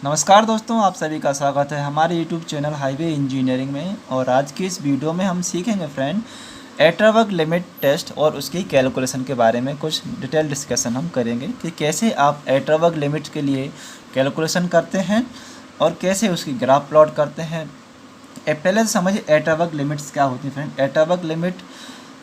नमस्कार दोस्तों, आप सभी का स्वागत है हमारे यूट्यूब चैनल हाईवे इंजीनियरिंग में। और आज की इस वीडियो में हम सीखेंगे फ्रेंड एट्रावर्ग लिमिट टेस्ट और उसकी कैलकुलेशन के बारे में कुछ डिटेल डिस्कशन हम करेंगे कि कैसे आप एट्रावर्ग लिमिट के लिए कैलकुलेशन करते हैं और कैसे उसकी ग्राफ प्लॉट करते हैं। पहले तो समझिए एट्रावर्ग लिमिट्स क्या होती हैं फ्रेंड। एट्रावर्ग लिमिट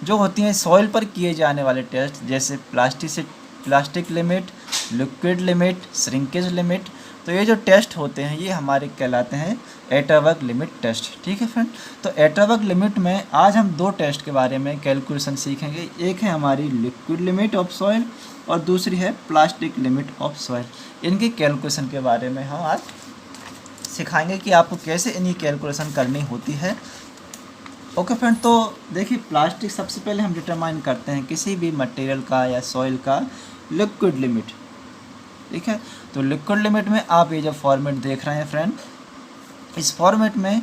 जो होती हैं सॉइल पर किए जाने वाले टेस्ट, जैसे plastic limit, liquid limit, shrinkage limit. तो ये जो टेस्ट होते हैं ये हमारे कहलाते हैं एट्रावर्ग लिमिट टेस्ट। ठीक है फ्रेंड। तो एट्रावर्ग लिमिट में आज हम दो टेस्ट के बारे में कैलकुलेशन सीखेंगे। एक है हमारी लिक्विड लिमिट ऑफ सॉइल और दूसरी है प्लास्टिक लिमिट ऑफ सॉइल। इनकी कैलकुलेशन के बारे में हम आज सिखाएंगे कि आपको कैसे इनकी कैलकुलेशन करनी होती है। ओके फ्रेंड, तो देखिए प्लास्टिक सबसे पहले हम डिटरमाइन करते हैं किसी भी मटेरियल का या सॉइल का लिक्विड लिमिट। ठीक है, तो लिक्विड लिमिट में आप ये जो फॉर्मेट देख रहे हैं फ्रेंड, इस फॉर्मेट में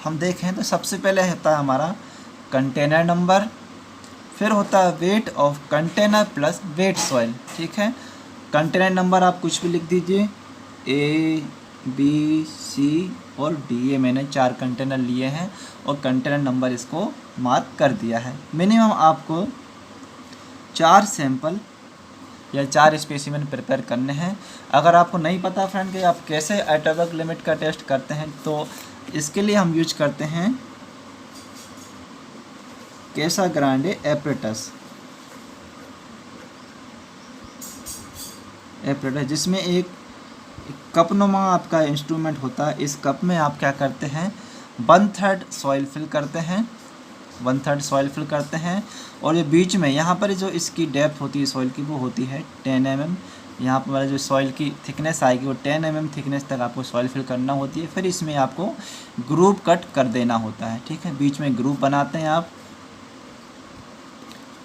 हम देखें तो सबसे पहले होता है हमारा कंटेनर नंबर, फिर होता है wait of container plus wait soil. ठीक है, कंटेनर नंबर आप कुछ भी लिख दीजिए, ए बी सी और डी, ए मैंने 4 कंटेनर लिए हैं और कंटेनर नंबर इसको मार्क कर दिया है। मिनिमम आपको 4 सैंपल या 4 स्पेसिमेन प्रिपेयर करने हैं। अगर आपको नहीं पता फ्रेंड कि आप कैसे एट्रावर्ग लिमिट का टेस्ट करते हैं, तो इसके लिए हम यूज करते हैं कैसाग्रांडे एपरेटस, जिसमें एक कपनुमा आपका इंस्ट्रूमेंट होता है। इस कप में आप क्या करते हैं, 1/3 सॉइल फिल करते हैं, 1/3 सॉइल फिल करते हैं। और ये बीच में यहाँ पर जो इसकी डेप्थ होती है सॉइल की वो होती है 10 mm। यहाँ पर जो सॉइल की थिकनेस आएगी वो 10 mm थिकनेस तक आपको सॉइल फिल करना होती है। फिर इसमें आपको ग्रुप कट कर देना होता है। ठीक है, बीच में ग्रुप बनाते हैं आप,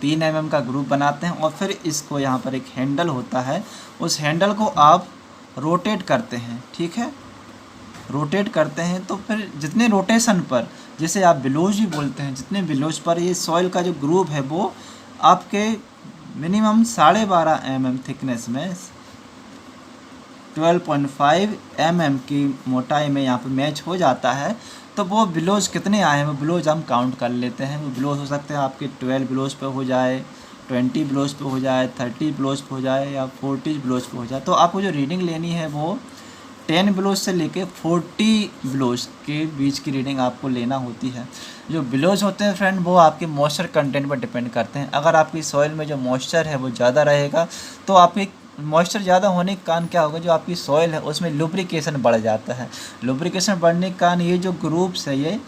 3 mm का ग्रुप बनाते हैं और फिर इसको यहाँ पर एक हैंडल होता है, उस हैंडल को आप रोटेट करते हैं। ठीक है, रोटेट करते हैं तो फिर जितने रोटेशन पर, जिसे आप बिलोज भी बोलते हैं, जितने बिलोज पर ये सॉइल का जो ग्रुप है वो आपके मिनिमम 12.5 mm थिकनेस में 12.5 mm की मोटाई में यहाँ पर मैच हो जाता है। तो वो बिलोज कितने आए हैं वो बिलोज हम काउंट कर लेते हैं। वो बिलोज हो सकते हैं आपके 12 बिलोज पे हो जाए, 20 बिलोज पे हो जाए, 30 बिलोज पे हो जाए या 40 बिलोज पे हो जाए। तो आपको जो रीडिंग लेनी है वो 10 बिलोज से लेके 40 बिलोज के बीच की रीडिंग आपको लेना होती है। जो बिलोज होते हैं फ्रेंड वो आपके मॉइस्चर कंटेंट पर डिपेंड करते हैं। अगर आपकी सॉइल में जो मॉइस्चर है वो ज़्यादा रहेगा तो आपकी मॉइस्चर ज़्यादा होने के कारण क्या होगा, जो आपकी सॉइल है उसमें लुब्रिकेशन बढ़ जाता है। लुब्रिकेशन बढ़ने के कारण ये जो ग्रुप्स है ये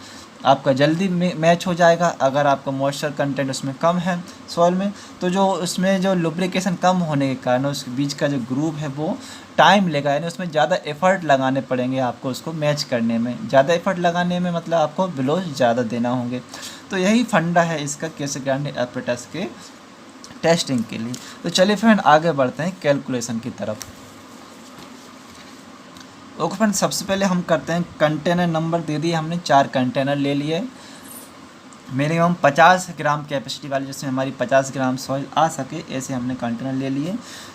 आपका जल्दी मैच हो जाएगा। अगर आपका मॉइस्चर कंटेंट उसमें कम है सॉइल में, तो जो उसमें जो लुब्रिकेशन कम होने के कारण उस बीच का जो ग्रुप है वो टाइम लेगा, यानी उसमें ज़्यादा एफर्ट लगाने पड़ेंगे आपको उसको मैच करने में। ज़्यादा एफर्ट लगाने में मतलब आपको बिलोज ज़्यादा देना होंगे। तो यही फंडा है इसका कैसाग्रांडे एपरेटस के टेस्टिंग के लिए। तो चलिए फ्रेंड आगे बढ़ते हैं कैलकुलेशन की तरफ। ओके फ्रेंड, सबसे पहले हम करते हैं कंटेनर नंबर दे दिए हमने, 4 कंटेनर ले लिए, मिनिमम 50 ग्राम कैपेसिटी वाले, जिसमें हमारी 50 ग्राम सॉइल आ सके ऐसे हमने कंटेनर ले लिए।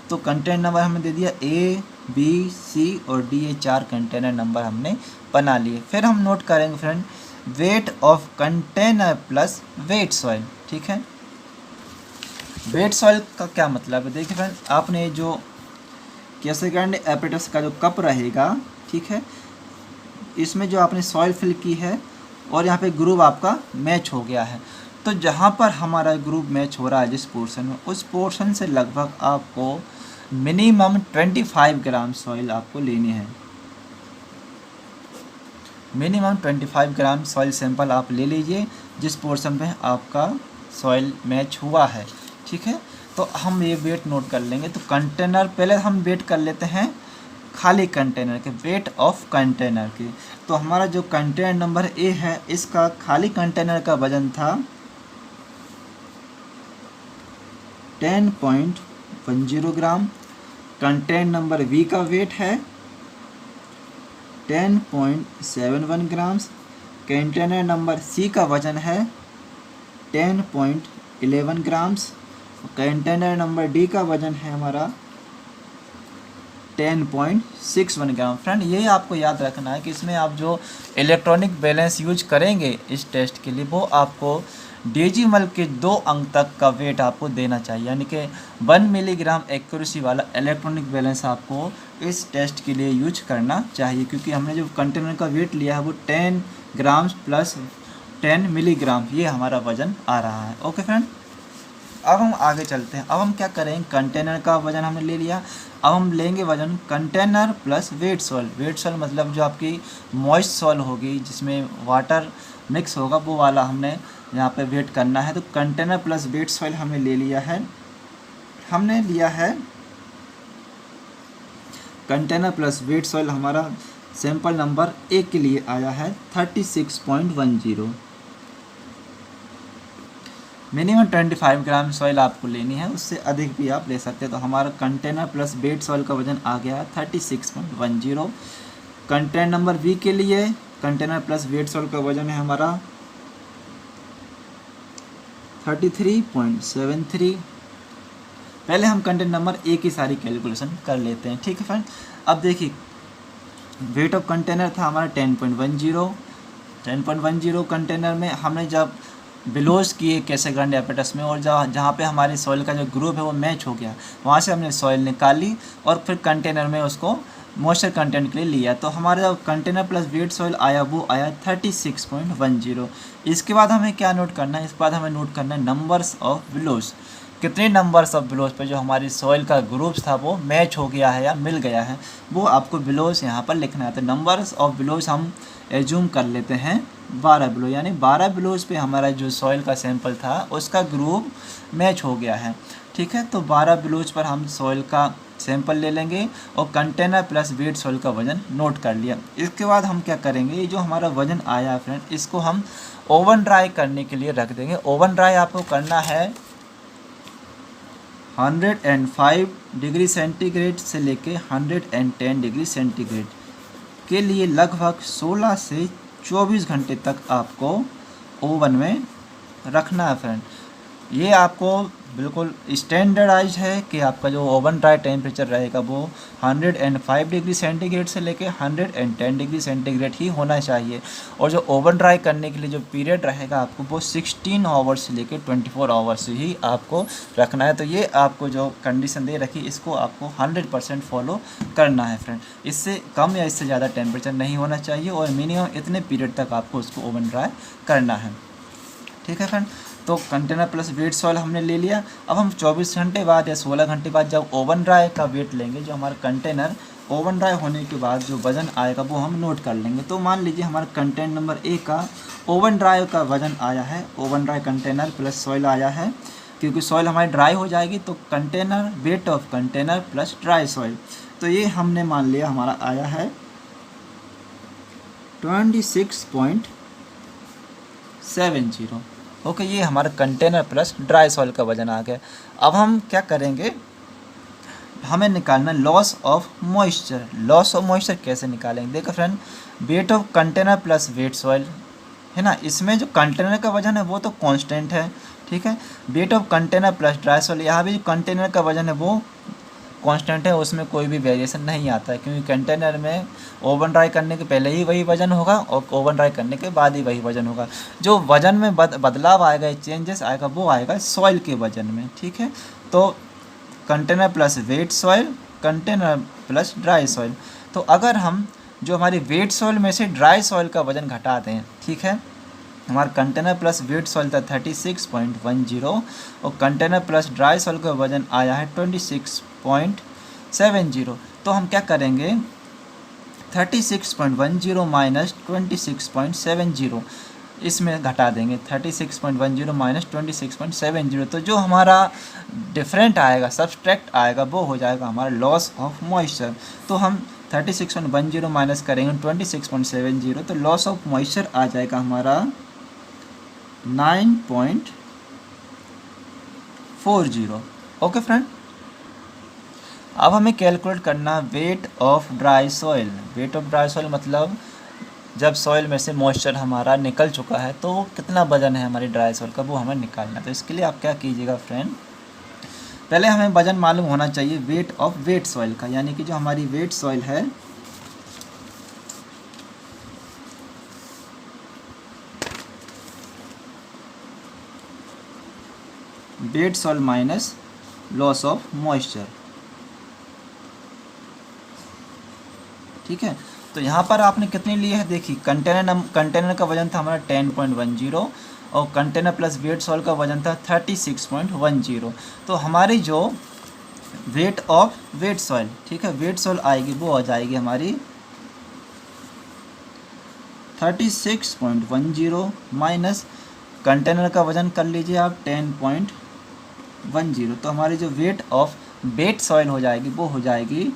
तो कंटेनर नंबर हमने दे दिया ए बी सी और डी, ये 4 कंटेनर नंबर हमने बना लिए। फिर हम नोट करेंगे friend wait of container plus wait soil. ठीक है, वेट सॉइल का क्या मतलब है, देखिए फ्रेंड आपने जो कैसाग्रांडे एपरेटस का जो कप रहेगा, ठीक है, इसमें जो आपने सॉइल फिल की है और यहाँ पे ग्रुप आपका मैच हो गया है। तो जहाँ पर हमारा ग्रुप मैच हो रहा है जिस पोर्शन में, उस पोर्शन से लगभग आपको मिनिमम 25 ग्राम सॉइल आपको लेनी है। मिनिमम 25 ग्राम सॉइल सैंपल आप ले लीजिए जिस पोर्शन में आपका सॉइल मैच हुआ है। ठीक है, तो हम ये वेट नोट कर लेंगे। तो कंटेनर पहले हम वेट कर लेते हैं खाली कंटेनर के, वेट ऑफ कंटेनर के। तो हमारा जो कंटेनर नंबर ए है इसका खाली कंटेनर का वजन था 10.10 ग्राम। कंटेनर नंबर बी का वेट है 10.71 ग्राम्स। कंटेनर नंबर सी का वजन है 10.11 ग्राम्स। कंटेनर नंबर डी का वजन है हमारा 10.61 ग्राम। फ्रेंड ये आपको याद रखना है कि इसमें आप जो इलेक्ट्रॉनिक बैलेंस यूज करेंगे इस टेस्ट के लिए वो आपको डेसिमल के 2 अंक तक का वेट आपको देना चाहिए, यानी कि 1 मिलीग्राम एक्यूरेसी वाला इलेक्ट्रॉनिक बैलेंस आपको इस टेस्ट के लिए यूज करना चाहिए, क्योंकि हमने जो कंटेनर का वेट लिया है वो 10 ग्राम प्लस 10 मिलीग्राम ये हमारा वज़न आ रहा है। ओके फ्रेंड, अब हम आगे चलते हैं। अब हम क्या करेंगे, कंटेनर का वज़न हमने ले लिया, अब हम लेंगे वज़न container plus wait soil. Wait soil मतलब जो आपकी मॉइस्ट सॉइल होगी जिसमें वाटर मिक्स होगा वो वाला हमने यहाँ पे वेट करना है। तो कंटेनर प्लस वेट सॉइल हमने ले लिया है, हमने लिया है कंटेनर प्लस वेट सॉइल हमारा सैंपल नंबर 1 के लिए आया है 36.10। मिनिमम 25 ग्राम सॉइल आपको लेनी है, उससे अधिक भी आप ले सकते हैं। तो हमारा कंटेनर प्लस वेट सॉइल का वजन आ गया है 36.10। कंटेनर नंबर बी के लिए कंटेनर प्लस वेट सॉइल का वजन है हमारा 33.73। पहले हम कंटेनर नंबर ए की सारी कैलकुलेशन कर लेते हैं, ठीक है फ्रेंड। अब देखिए वेट ऑफ कंटेनर था हमारा 10.10 कंटेनर में हमने जब बिलोज किए कैसे ग्रांड एपेटस में, और जहाँ पे हमारी सॉइल का जो ग्रुप है वो मैच हो गया, वहाँ से हमने सॉइल निकाली और फिर कंटेनर में उसको मॉइस्चर कंटेंट के लिए लिया। तो हमारा जो कंटेनर प्लस वेट सॉइल आया वो आया 36.10। इसके बाद हमें क्या नोट करना है, इसके बाद हमें नोट करना है नंबर्स ऑफ बिलोज। कितने नंबर्स ऑफ बिलोज पे जो हमारी सॉइल का ग्रुप्स था वो मैच हो गया है या मिल गया है, वो आपको बिलोज यहाँ पर लिखना है। तो नंबर्स ऑफ बिलोज हम एज्यूम कर लेते हैं 12 बिलो, यानी 12 बिलोज पे हमारा जो सॉइल का सैंपल था उसका ग्रुप मैच हो गया है, ठीक है। तो 12 बिलोज पर हम सॉइल का सैंपल ले लेंगे और कंटेनर प्लस वेट सॉइल का वज़न नोट कर लिया। इसके बाद हम क्या करेंगे, ये जो हमारा वज़न आया है फ्रेंड, इसको हम ओवन ड्राई करने के लिए रख देंगे। ओवन ड्राई आपको करना है 105 डिग्री सेंटीग्रेड से लेके 110 डिग्री सेंटीग्रेड के लिए लगभग 16 से 24 घंटे तक आपको ओवन में रखना है फ्रेंड। ये आपको बिल्कुल स्टैंडर्डाइज है कि आपका जो ओवन ड्राई टेम्परेचर रहेगा वो 105 डिग्री सेंटीग्रेड से लेके 110 डिग्री सेंटीग्रेड ही होना चाहिए, और जो ओवन ड्राई करने के लिए जो पीरियड रहेगा आपको वो 16 आवर्स से लेके 24 आवर्स ही आपको रखना है। तो ये आपको जो कंडीशन दे रखी इसको आपको 100% फॉलो करना है फ्रेंड। इससे कम या इससे ज़्यादा टेम्परेचर नहीं होना चाहिए और मिनिमम इतने पीरियड तक आपको उसको ओवन ड्राई करना है, ठीक है फ्रेंड। तो कंटेनर प्लस वेट सॉइल हमने ले लिया। अब हम 24 घंटे बाद या 16 घंटे बाद जब ओवन ड्राई का वेट लेंगे, जो हमारा कंटेनर ओवन ड्राई होने के बाद जो वज़न आएगा वो हम नोट कर लेंगे। तो मान लीजिए हमारा कंटेनर नंबर ए का ओवन ड्राई का वज़न आया है, oven dry container plus soil आया है, क्योंकि सॉइल हमारी ड्राई हो जाएगी तो container wait of container plus dry soil, तो ये हमने मान लिया हमारा आया है 26.70। ओके, ये हमारा कंटेनर प्लस ड्राई सॉइल का वज़न आ गया। अब हम क्या करेंगे, हमें निकालना loss of moisture. Loss of moisture कैसे निकालेंगे, देखो friend, wait of container plus wait soil है ना, इसमें जो कंटेनर का वज़न है वो तो कांस्टेंट है, ठीक है। Wait of container plus dry soil, यहाँ भी जो कंटेनर का वज़न है वो कांस्टेंट है, उसमें कोई भी वेरिएशन नहीं आता है, क्योंकि कंटेनर में ओवन ड्राई करने के पहले ही वही वज़न होगा और ओवन ड्राई करने के बाद ही वही वज़न होगा। जो वज़न में बदलाव आएगा, चेंजेस आएगा, वो आएगा सॉइल के वज़न में, ठीक है। तो container plus wait soil, container plus dry soil. तो अगर हम जो हमारी वेट सॉइल में से ड्राई सॉइल का वज़न घटा दें, ठीक है, हमारा कंटेनर प्लस वेट सॉइल था 36.10 और कंटेनर प्लस ड्राई सॉइल का वज़न आया है 26.70। तो हम क्या करेंगे, 36.10 माइनस 26.70 इसमें घटा देंगे, 36.10 माइनस 26.70। तो जो हमारा डिफरेंट आएगा, सब्सट्रैक्ट आएगा, वो हो जाएगा हमारा लॉस ऑफ मॉइस्चर। तो हम 36.10 माइनस करेंगे 26.70, तो लॉस ऑफ मॉइस्चर आ जाएगा हमारा 9.40। ओके फ्रेंड, अब हमें कैलकुलेट करना weight of dry soil. Weight of dry soil मतलब जब सॉइल में से मॉइस्चर हमारा निकल चुका है तो कितना वजन है हमारी ड्राई सॉइल का, वो हमें निकालना है। तो इसके लिए आप क्या कीजिएगा फ्रेंड, पहले हमें वजन मालूम होना चाहिए वेट ऑफ वेट सॉइल का, यानी कि जो हमारी वेट सॉइल है wait soil minus loss of moisture. ठीक है, तो यहाँ पर आपने कितनी ली है देखिए, कंटेनर का वजन था हमारा 10.10 और कंटेनर प्लस वेट सॉइल का वजन था 36.10। तो हमारी जो वेट ऑफ वेट सॉइल, ठीक है, वेट सॉइल आएगी वो आ जाएगी हमारी 36.10 माइनस कंटेनर का वजन कर लीजिए आप 10.10। तो हमारी जो वेट ऑफ वेट सॉइल हो जाएगी वो हो जाएगी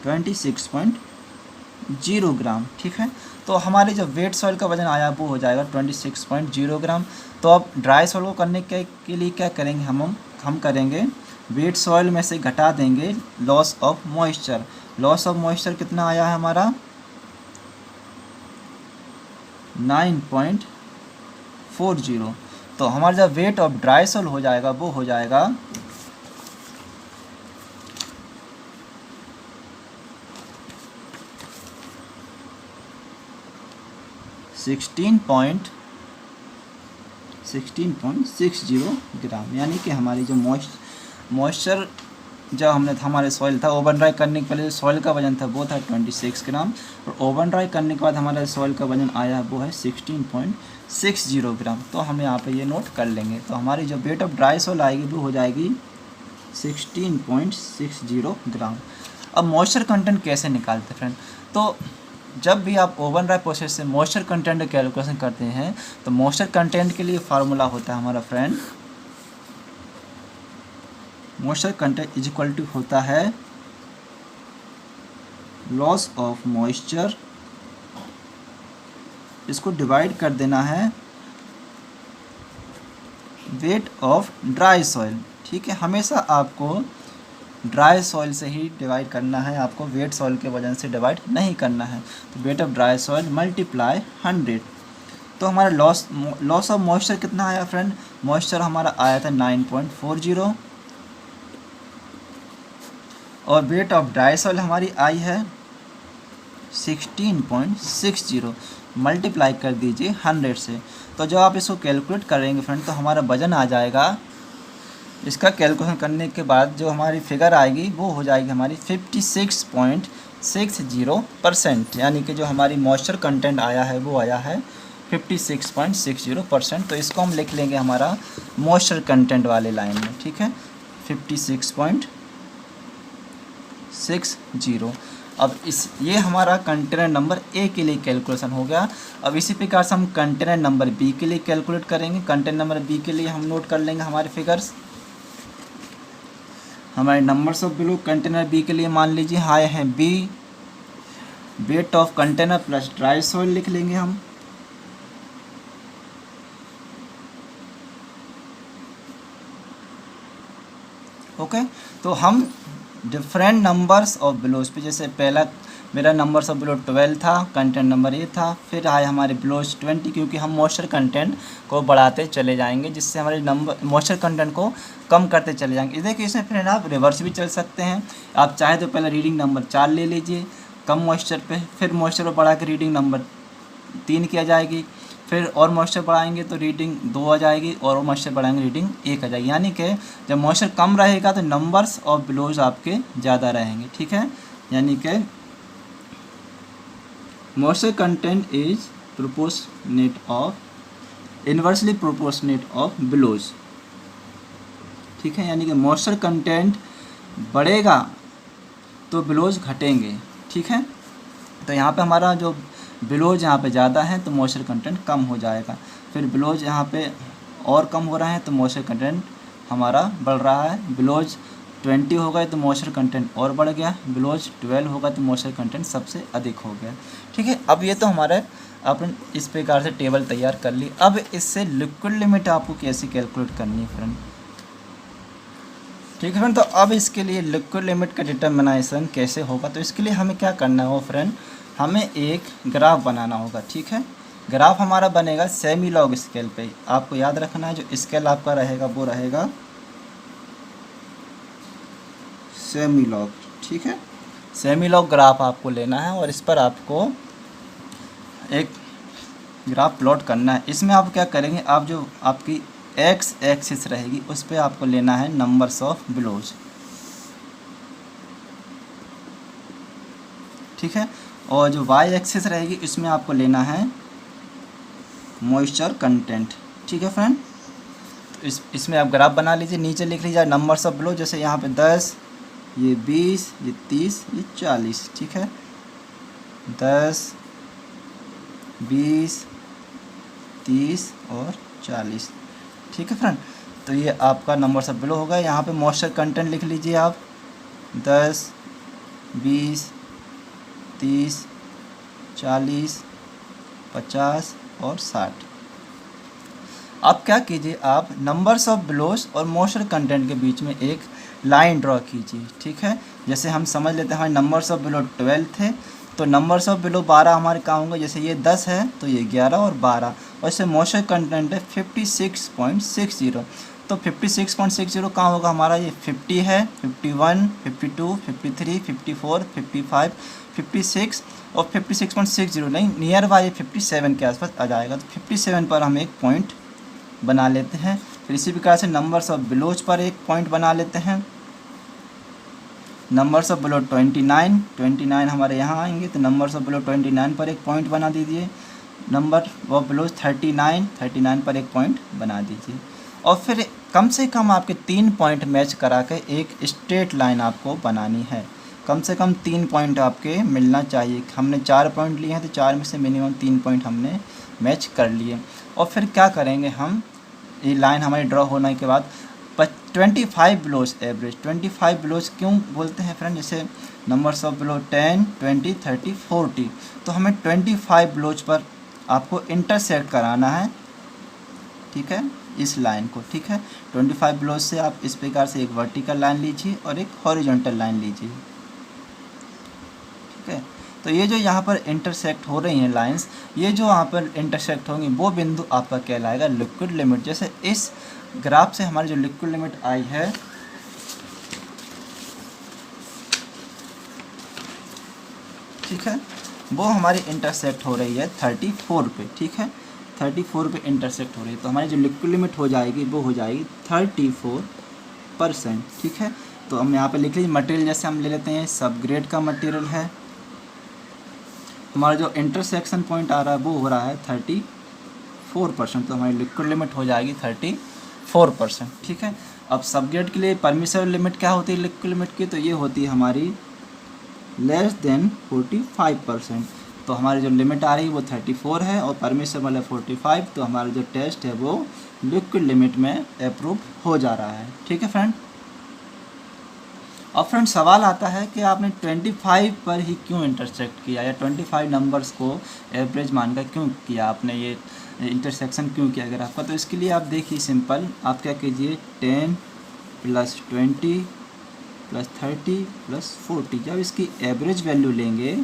26.0 ग्राम। ठीक है, तो हमारे जो वेट सॉइल का वजन आया वो हो जाएगा 26.0 ग्राम। तो अब ड्राई सॉइल को करने के लिए क्या करेंगे, हम करेंगे वेट सॉइल में से घटा देंगे loss of moisture. Loss of moisture कितना आया है हमारा 9.40। तो हमारा जो वेट ऑफ ड्राई सॉइल हो जाएगा वो हो जाएगा 16.60 ग्राम। यानी कि हमारी जो मॉइस्चर जब हमने हमारे सॉइल था ओवन ड्राई करने के पहले सॉइल का वजन था वो था 26 ग्राम, और ओवन ड्राई करने के बाद हमारा सॉइल का वजन आया वो है 16.60 ग्राम। तो हम यहाँ पे ये नोट कर लेंगे। तो हमारी जो वेट ऑफ ड्राई सॉइल आएगी वो हो जाएगी 16.60 ग्राम। अब मॉइस्चर कंटेंट कैसे निकालते हैं फ्रेंड, तो जब भी आप ओवन ड्राई प्रोसेस से मॉइस्चर कंटेंट का कैलकुलेशन करते हैं तो मॉइस्चर कंटेंट के लिए फार्मूला होता है हमारा friend, moisture content is equal to होता है लॉस ऑफ मॉइस्चर, इसको डिवाइड कर देना है वेट ऑफ ड्राई सॉइल। ठीक है, हमेशा आपको ड्राई सॉइल से ही डिवाइड करना है, आपको वेट सॉइल के वजन से डिवाइड नहीं करना है। तो weight of dry soil multiply 100। तो हमारा लॉस ऑफ मॉइस्चर कितना आया फ्रेंड, मॉइस्चर हमारा आया था 9.40 और वेट ऑफ ड्राई सॉइल हमारी आई है 16.60। मल्टीप्लाई कर दीजिए 100 से। तो जब आप इसको कैलकुलेट करेंगे फ्रेंड तो हमारा वजन आ जाएगा, इसका कैलकुलेशन करने के बाद जो हमारी फिगर आएगी वो हो जाएगी हमारी 56.60%। यानी कि जो हमारी मॉइस्चर कंटेंट आया है वो आया है 56.60%। तो इसको हम लिख लेंगे हमारा मॉइस्चर कंटेंट वाले लाइन में। ठीक है, 56.60। अब ये हमारा कंटेनर नंबर ए के लिए कैलकुलेशन हो गया। अब इसी प्रकार से हम कंटेनर नंबर बी के लिए कैलकुलेट करेंगे। कंटेनर नंबर बी के लिए हम नोट कर लेंगे हमारे फिगर्स, हमारे numbers of below. Container b के लिए मान लीजिए आए हैं b, weight of container plus dry soil लिख लेंगे हम। ओके, तो हम डिफरेंट नंबर्स ऑफ बिलोज पे, जैसे पहला मेरा नंबर्स ऑफ बिलो 12 था, कंटेंट नंबर ए था, फिर आए हमारे बिलोज 20, क्योंकि हम मॉइस्चर कंटेंट को बढ़ाते चले जाएंगे जिससे हमारे नंबर मॉइस्चर कंटेंट को कम करते चले जाएंगे। देखिए इसमें फ्रेंड आप रिवर्स भी चल सकते हैं। आप चाहे तो पहले रीडिंग नंबर 4 ले लीजिए कम मॉइस्चर पे, फिर मॉइस्चर को बढ़ा के रीडिंग नंबर 3 की आ जाएगी, फिर और मॉइस्चर बढ़ाएंगे तो रीडिंग 2 आ जाएगी, और मॉइस्चर बढ़ाएंगे रीडिंग 1 आ जाएगी। यानी कि जब मॉइस्चर कम रहेगा तो नंबर्स ऑफ बिलोज आपके ज़्यादा रहेंगे। ठीक है, यानी कि moisture content is proportionate of inversely proportionate of bellows. ठीक है, यानी कि मॉइस्चर कंटेंट बढ़ेगा तो बिलोज घटेंगे। ठीक है, तो यहाँ पे हमारा जो बिलोज यहाँ पे ज़्यादा है तो मॉइस्चर कंटेंट कम हो जाएगा, फिर बिलोज यहाँ पे और कम हो रहा है तो मॉइस्चर कंटेंट हमारा बढ़ रहा है। बिलोज 20 हो गए तो मॉइस्चर कंटेंट और बढ़ गया, बिलोज 12 होगा तो मॉइस्चर कंटेंट सबसे अधिक हो गया। ठीक है, अब ये तो हमारे अपन इस प्रकार से टेबल तैयार कर ली। अब इससे लिक्विड लिमिट आपको कैसे कैलकुलेट करनी है फ्रेंड। ठीक है फ्रेंड, तो अब इसके लिए लिक्विड लिमिट का डिटर्मिनेशन कैसे होगा, तो इसके लिए हमें क्या करना हो फ्रेंड, हमें एक ग्राफ बनाना होगा। ठीक है, ग्राफ हमारा बनेगा सेमी लॉग स्केल पे। आपको याद रखना है जो स्केल आपका रहेगा वो रहेगा सेमी लॉग, ठीक है। सेमी लॉग ग्राफ आपको लेना है और इस पर आपको एक ग्राफ प्लॉट करना है। इसमें आप क्या करेंगे, आप जो आपकी एक्स एक्सिस रहेगी उस पर आपको लेना है नंबर्स ऑफ बिलोज, ठीक है। और जो वाई एक्सिस रहेगी इसमें आपको लेना है मॉइस्चर कंटेंट, ठीक है फ्रेंड। तो इसमें आप ग्राफ बना लीजिए, नीचे लिख लीजिए नंबर्स ऑफ बिलो, जैसे यहाँ पे 10, ये 20, ये 30, ये 40, ठीक है। 10, 20, 30 और 40, ठीक है फ्रेंड। तो ये आपका नंबर सब बिलो होगा। यहाँ पे मॉइस्चर कंटेंट लिख लीजिए आप 10, 20, 30, 40, 50 और 60। अब क्या कीजिए, आप नंबर्स ऑफ बिलोस और मॉइस्चर कंटेंट के बीच में एक लाइन ड्रॉ कीजिए, ठीक है। जैसे हम समझ लेते हैं हमारे नंबर्स ऑफ बिलो 12 थे, तो नंबर्स ऑफ बिलो 12 हमारे कहाँ होंगे, जैसे ये 10 है तो ये 11 और 12, और इससे मॉइस्चर कंटेंट है 56.60, तो 56.60 कहाँ होगा हमारा, ये 50 है, 51, 52, 53, 54, 55, 56 और 56.60 नहीं, नियर बाई 57 के आसपास आ जाएगा। तो 57 पर हम एक पॉइंट बना लेते हैं। फिर इसी प्रकार से नंबर्स ऑफ बिलोज पर एक पॉइंट बना लेते हैं। नंबर्स ऑफ बिलो 29 हमारे यहाँ आएंगे, तो नंबर्स ऑफ बिलो 29 पर एक पॉइंट बना दीजिए। नंबर ऑफ बिलोज 39 पर एक पॉइंट बना दीजिए। और फिर कम से कम आपके 3 पॉइंट मैच करा के एक स्ट्रेट लाइन आपको बनानी है। कम से कम 3 पॉइंट आपके मिलना चाहिए। हमने 4 पॉइंट लिए हैं तो 4 में से मिनिमम 3 पॉइंट हमने मैच कर लिए। और फिर क्या करेंगे हम, ये लाइन हमारी ड्रॉ होने के बाद 25 बिलोज एवरेज, 25 बिलोज क्यों बोलते हैं फ्रेंड, जैसे नंबर्स ऑफ बिलो 10, 20, 30, 40, तो हमें 25 बिलोज पर आपको इंटरसेक्ट कराना है, ठीक है, इस लाइन को, ठीक है। 25 बिलोज से आप इस प्रकार से एक वर्टिकल लाइन लीजिए और एक हॉरिजॉन्टल लाइन लीजिए, ठीक है। तो ये जो यहाँ पर इंटरसेक्ट हो रही हैं लाइंस, ये जो यहाँ पर इंटरसेक्ट होंगी वो बिंदु आपका कहलाएगा लिक्विड लिमिट। जैसे इस ग्राफ से हमारी जो लिक्विड लिमिट आई है, ठीक है, वो हमारी इंटरसेक्ट हो रही है 34 पे, ठीक है, 34 पे इंटरसेक्ट हो रही है। तो हमारी जो लिक्विड लिमिट हो जाएगी वो हो जाएगी 34%, ठीक है। तो हम यहाँ पे लिख लीजिए मटेरियल, जैसे हम ले लेते हैं सब ग्रेड का मटेरियल है, हमारा जो इंटरसेक्शन पॉइंट आ रहा है वो हो रहा है 34%, तो हमारी लिक्विड लिमिट हो जाएगी 34%, ठीक है। अब सब ग्रेड के लिए परमिसिबल लिमिट क्या होती है लिक्विड लिमिट की, तो ये होती है हमारी लेस देन 45%। तो हमारी जो लिमिट आ रही है वो 34 है और परमिसिबल है 45, तो हमारा जो टेस्ट है वो लिक्विड लिमिट में अप्रूव हो जा रहा है, ठीक है फ्रेंड। और फ्रेंड सवाल आता है कि आपने 25 पर ही क्यों इंटरसेक्ट किया, या 25 नंबर्स को एवरेज मानकर क्यों किया, आपने ये इंटरसेक्शन क्यों किया अगर आपका। तो इसके लिए आप देखिए सिंपल, आप क्या कीजिए 10 + 20 + 30 + 40, जब इसकी एवरेज वैल्यू लेंगे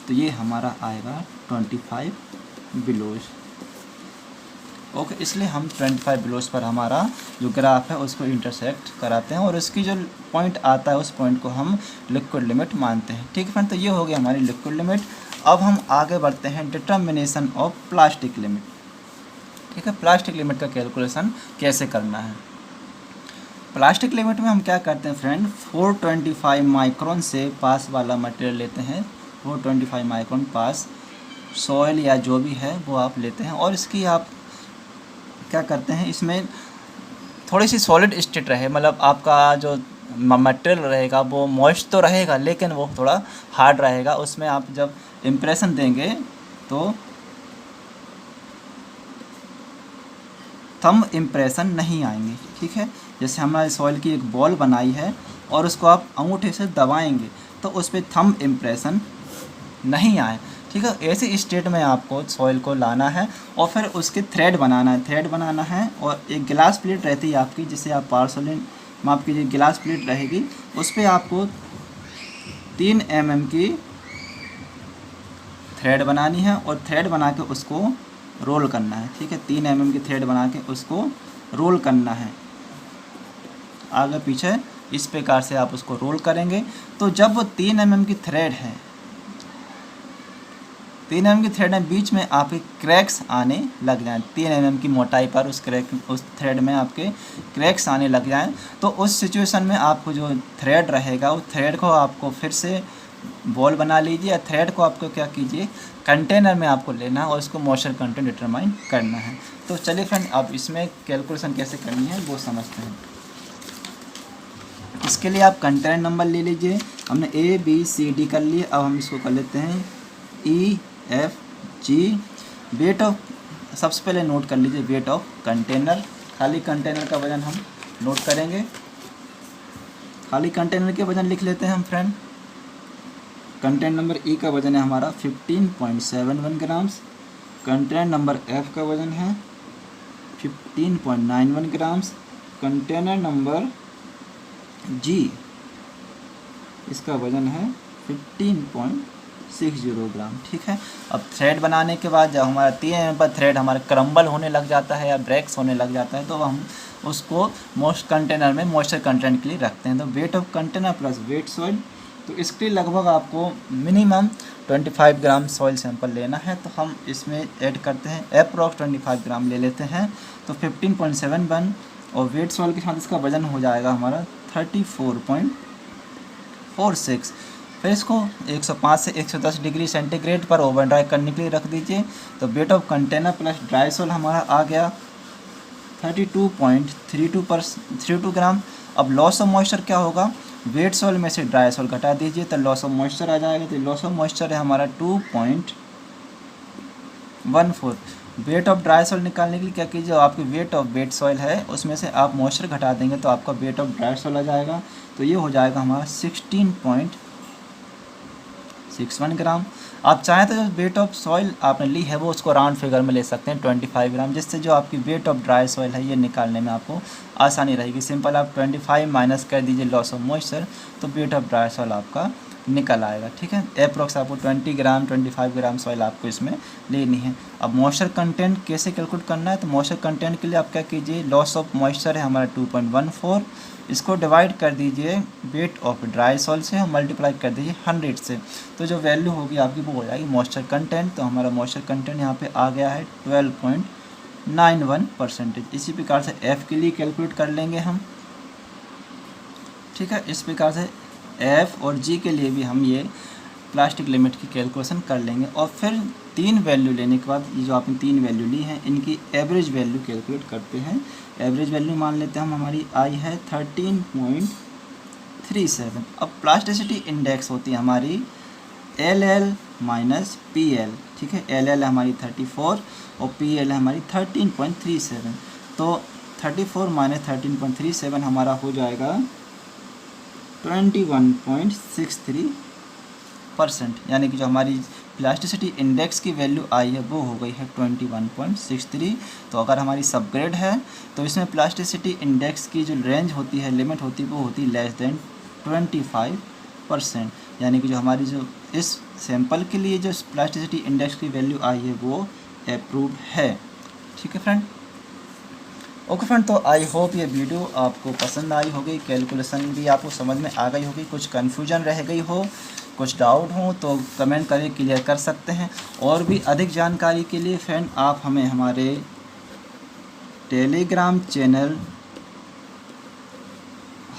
तो ये हमारा आएगा 25 बिलोज, ओके। इसलिए हम 25 बिलोज पर हमारा जो ग्राफ है उसको इंटरसेक्ट कराते हैं और इसकी जो पॉइंट आता है उस पॉइंट को हम लिक्विड लिमिट मानते हैं, ठीक है फ्रेंड। तो ये हो गया हमारी लिक्विड लिमिट। अब हम आगे बढ़ते हैं डिटर्मिनेशन ऑफ प्लास्टिक लिमिट, ठीक है। प्लास्टिक लिमिट का कैलकुलेशन कैसे करना है। प्लास्टिक लिमिट में हम क्या करते हैं फ्रेंड, 425 माइक्रोन से पास वाला मटेरियल लेते हैं, 425 माइक्रोन पास सॉइल या जो भी है वो आप लेते हैं, और इसकी आप क्या करते हैं, इसमें थोड़ी सी सॉलिड स्टेट रहे, मतलब आपका जो मटेरियल रहेगा वो मॉइस्ट तो रहेगा लेकिन वो थोड़ा हार्ड रहेगा। उसमें आप जब इम्प्रेशन देंगे तो थंब इम्प्रेशन नहीं आएंगे, ठीक है। जैसे हमारे सॉइल की एक बॉल बनाई है और उसको आप अंगूठे से दबाएंगे तो उस पर थंब इम्प्रेशन नहीं आए, ठीक है। ऐसे स्टेट में आपको सॉइल को लाना है और फिर उसके थ्रेड बनाना है और एक गिलास प्लेट रहती है आपकी, जिसे आप पार्सलिन माफ कीजिए गिलास प्लेट रहेगी, उस पर आपको 3 mm की थ्रेड बनानी है और थ्रेड बना के उसको रोल करना है, ठीक है। 3 mm की थ्रेड बना के उसको रोल करना है, आगे पीछे इस प्रकार से आप उसको रोल करेंगे। तो जब वो 3 mm की थ्रेड है, 3 mm की थ्रेड में बीच में आपके क्रैक्स आने लग जाएं, 3 mm की मोटाई पर उस थ्रेड में आपके क्रैक्स आने लग जाएं, तो उस सिचुएशन में आपको जो थ्रेड रहेगा उस थ्रेड को आपको फिर से बॉल बना लीजिए। थ्रेड को आपको क्या कीजिए, कंटेनर में आपको लेना है और उसको मॉइस्चर कंटेंट डिटरमाइन करना है। तो चलिए फ्रेंड, अब इसमें कैलकुलेशन कैसे करनी है वो समझते हैं। इसके लिए आप कंटेनर नंबर ले लीजिए। हमने ABCD कर लिए, अब हम इसको कर लेते हैं EFG। वेट ऑफ, सबसे पहले नोट कर लीजिए वेट ऑफ कंटेनर। खाली कंटेनर का वजन हम नोट करेंगे। खाली कंटेनर के वजन लिख लेते हैं हम फ्रेंड। कंटेनर नंबर E का वजन है हमारा 15.71 ग्राम्स। कंटेनर नंबर F का वजन है 15.91 ग्राम्स। कंटेनर नंबर G, इसका वजन है 15.60 ग्राम। ठीक है। अब थ्रेड बनाने के बाद जब हमारा 3 mm पर थ्रेड हमारा क्रम्बल होने लग जाता है या ब्रेक्स होने लग जाता है, तो हम उसको मोस्ट कंटेनर में मॉइस्चर कंटेंट के लिए रखते हैं। तो wait of container plus wait soil, तो इसके लिए लगभग आपको मिनिमम 25 ग्राम सॉइल सैंपल लेना है। तो हम इसमें ऐड करते हैं अप्रॉक्स 25 ग्राम ले लेते हैं। तो 15.71 और वेट सॉइल के साथ इसका वजन हो जाएगा हमारा 34.46। फिर इसको 105 से 110 डिग्री सेंटीग्रेड पर ओवन ड्राई करने के लिए रख दीजिए। तो wait of container plus dry soil हमारा आ गया 32.32 ग्राम। अब लॉस ऑफ मॉइस्चर क्या होगा, वेट सॉइल में से ड्राई सॉइल घटा दीजिए तो लॉस ऑफ मॉइस्चर आ जाएगा। तो लॉस ऑफ मॉइस्चर है हमारा 2.14। वेट ऑफ ड्राई सॉइल निकालने के लिए क्या कीजिए, आपकी वेट ऑफ वेट सॉइल है उसमें से आप मॉइस्चर घटा देंगे तो आपका वेट ऑफ ड्राई सॉइल आ जाएगा। तो ये हो जाएगा हमारा 16.61 ग्राम। आप चाहें तो जो वेट ऑफ सॉइल आपने ली है वो उसको राउंड फिगर में ले सकते हैं 25 ग्राम, जिससे जो आपकी वेट ऑफ ड्राई सॉइल है ये निकालने में आपको आसानी रहेगी। सिंपल आप 25 माइनस कर दीजिए लॉस ऑफ मॉइस्चर, तो वेट ऑफ ड्राई सॉइल आपका निकल आएगा। ठीक है। अप्रॉक्स आपको 20 ग्राम 25 ग्राम सॉइल आपको इसमें लेनी है। अब मॉइस्चर कंटेंट कैसे कैलकुलेट करना है, तो मॉइस्चर कंटेंट के लिए आप क्या कीजिए, लॉस ऑफ मॉइस्चर है हमारा 2.14, इसको डिवाइड कर दीजिए वेट ऑफ ड्राई सॉइल से और मल्टीप्लाई कर दीजिए 100 से। तो जो वैल्यू होगी आपकी वो हो जाएगी मॉइस्चर कंटेंट। तो हमारा मॉइस्चर कंटेंट यहाँ पे आ गया है 12.91%। इसी प्रकार से F के लिए कैलकुलेट कर लेंगे हम। ठीक है। इस प्रकार से F और G के लिए भी हम ये प्लास्टिक लिमिट की कैलकुलेशन कर लेंगे। और फिर 3 वैल्यू लेने के बाद ये जो आपने 3 वैल्यू ली हैं इनकी एवरेज वैल्यू कैलकुलेट करते हैं। एवरेज वैल्यू मान लेते हैं हम, हमारी आई है 13.37। अब प्लास्टिसिटी इंडेक्स होती है हमारी LL माइनस PL। ठीक है। LL है हमारी 34 और PL है हमारी 13.37। तो 34 माइनस 13.37 हमारा हो जाएगा 21.63%, यानी कि जो हमारी प्लास्टिसिटी इंडेक्स की वैल्यू आई है वो हो गई है 21.63। तो अगर हमारी सबग्रेड है तो इसमें प्लास्टिसिटी इंडेक्स की जो रेंज होती है, लिमिट होती है, वो होती है लेस देन 25%, यानी कि जो हमारी जो इस सैंपल के लिए जो प्लास्टिसिटी इंडेक्स की वैल्यू आई है वो अप्रूव्ड है। ठीक है फ्रेंड। ओके फ्रेंड, तो आई होप ये वीडियो आपको पसंद आई होगी, कैलकुलेशन भी आपको समझ में आ गई होगी। कुछ कन्फ्यूजन रह गई हो, कुछ डाउट हो तो कमेंट करके क्लियर कर सकते हैं। और भी अधिक जानकारी के लिए फ्रेंड आप हमें हमारे टेलीग्राम चैनल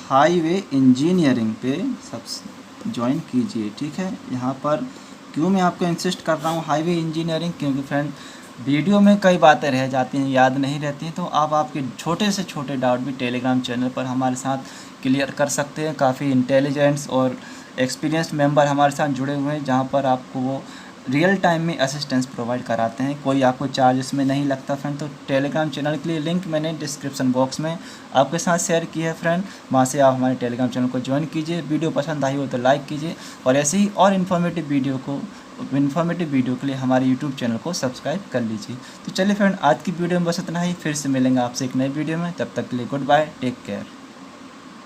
हाईवे इंजीनियरिंग पे ज्वाइन कीजिए। ठीक है। यहाँ पर क्यों मैं आपको इंसिस्ट कर रहा हूँ हाईवे इंजीनियरिंग, क्योंकि फ्रेंड वीडियो में कई बातें रह जाती हैं, याद नहीं रहती हैं, तो आप आपके छोटे से छोटे डाउट भी टेलीग्राम चैनल पर हमारे साथ क्लियर कर सकते हैं। काफ़ी इंटेलिजेंट्स और एक्सपीरियंस्ड मेंबर हमारे साथ जुड़े हुए हैं, जहां पर आपको वो रियल टाइम में असिस्टेंस प्रोवाइड कराते हैं। कोई आपको चार्ज इसमें नहीं लगता फ्रेंड। तो टेलीग्राम चैनल के लिए लिंक मैंने डिस्क्रिप्शन बॉक्स में आपके साथ शेयर की है फ्रेंड, वहाँ से आप हमारे टेलीग्राम चैनल को ज्वाइन कीजिए। वीडियो पसंद आई हो तो लाइक कीजिए और ऐसे ही और इन्फॉर्मेटिव वीडियो के लिए हमारे यूट्यूब चैनल को सब्सक्राइब कर लीजिए। तो चलिए फ्रेंड, आज की वीडियो में बस इतना ही। फिर से मिलेंगे आपसे एक नई वीडियो में, तब तक के लिए गुड बाय, टेक केयर।